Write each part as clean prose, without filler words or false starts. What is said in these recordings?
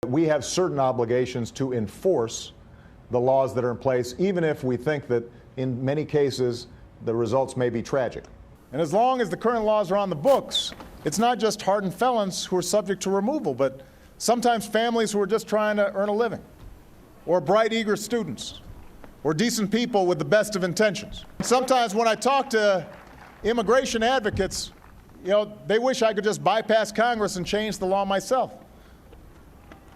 We have certain obligations to enforce the laws that are in place, even if we think that in many cases the results may be tragic. And as long as the current laws are on the books, it's not just hardened felons who are subject to removal, but sometimes families who are just trying to earn a living, or bright, eager students, or decent people with the best of intentions. Sometimes when I talk to immigration advocates, they wish I could just bypass Congress and change the law myself.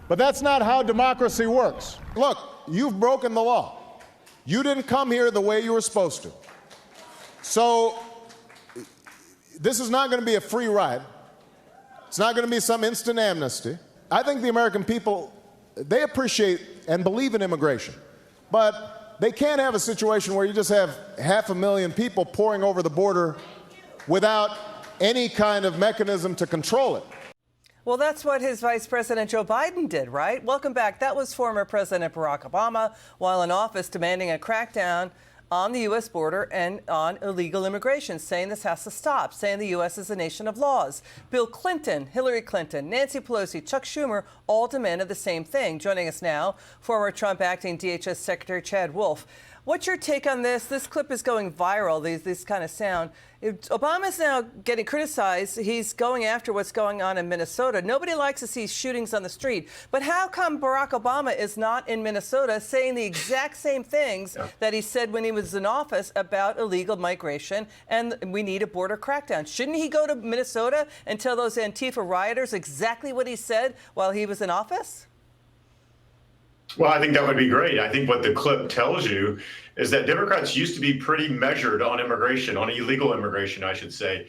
But that's not how democracy works. Look, you've broken the law. You didn't come here the way you were supposed to. So this is not going to be a free ride. It's not going to be some instant amnesty. I think the American people, they appreciate and believe in immigration, but they can't have a situation where you just have 500,000 people pouring over the border without any kind of mechanism to control it. Well, that's what his Vice President Joe Biden did, right? Welcome back. That was former President Barack Obama while in office demanding a crackdown on the U.S. border and on illegal immigration, saying this has to stop, saying the U.S. is a nation of laws. Bill Clinton, Hillary Clinton, Nancy Pelosi, Chuck Schumer all demanded the same thing. Joining us now, former Trump acting DHS Secretary Chad Wolf. What's your take on this? This clip is going viral, this kind of sound. Obama's now getting criticized. He's going after what's going on in Minnesota. Nobody likes to see shootings on the street. But how come Barack Obama is not in Minnesota saying the exact same things that he said when he was in office about illegal migration and we need a border crackdown? Shouldn't he go to Minnesota and tell those Antifa rioters exactly what he said while he was in office? Well, I think that would be great. I think what the clip tells you is that Democrats used to be pretty measured on immigration, on illegal immigration, I should say,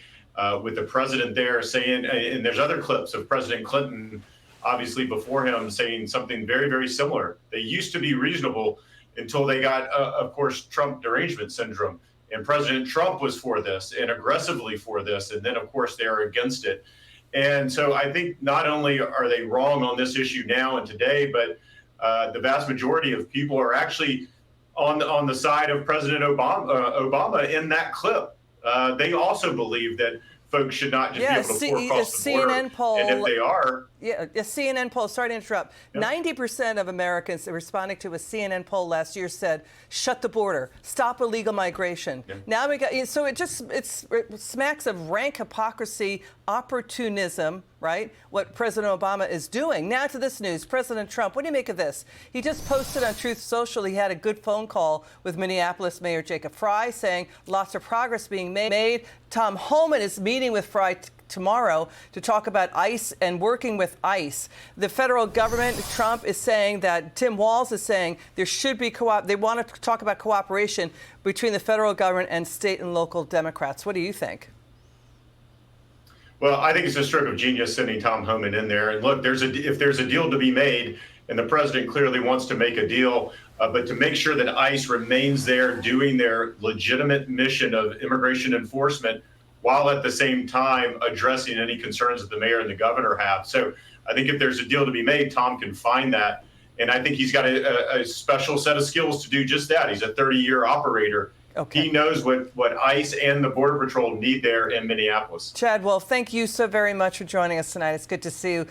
with the president there saying, and there's other clips of President Clinton, obviously before him, saying something very, very similar. They used to be reasonable until they got, of course, Trump derangement syndrome. And President Trump was for this and aggressively for this. And then, of course, they are against it. And so I think not only are they wrong on this issue now and today, but the vast majority of people are actually on the side of President Obama in that clip. They also believe that folks should not just be able to pour across the border. CNN poll, and if they are... Yeah, a CNN poll, sorry to interrupt, 90% of Americans responding to a CNN poll last year said, shut the border, stop illegal migration. Now we got, so it smacks of rank hypocrisy, opportunism, right? What President Obama is doing. Now to this news, President Trump, what do you make of this? He just posted on Truth Social, he had a good phone call with Minneapolis Mayor Jacob Frey saying lots of progress being made. Tom Homan is meeting with Frey tomorrow to talk about ICE and working with ICE. The federal government, Trump is saying that, Tim Walz is saying there should be they want to talk about cooperation between the federal government and state and local Democrats. What do you think? Well, I think it's a stroke of genius sending Tom Homan in there. And look, if there's a deal to be made, and the president clearly wants to make a deal, but to make sure that ICE remains there doing their legitimate mission of immigration enforcement, while at the same time addressing any concerns that the mayor and the governor have. So I think if there's a deal to be made, Tom can find that. And I think he's got a special set of skills to do just that. He's a 30-year operator. Okay. He knows what ICE and the Border Patrol need there in Minneapolis. Chad Wolf, thank you so very much for joining us tonight. It's good to see you.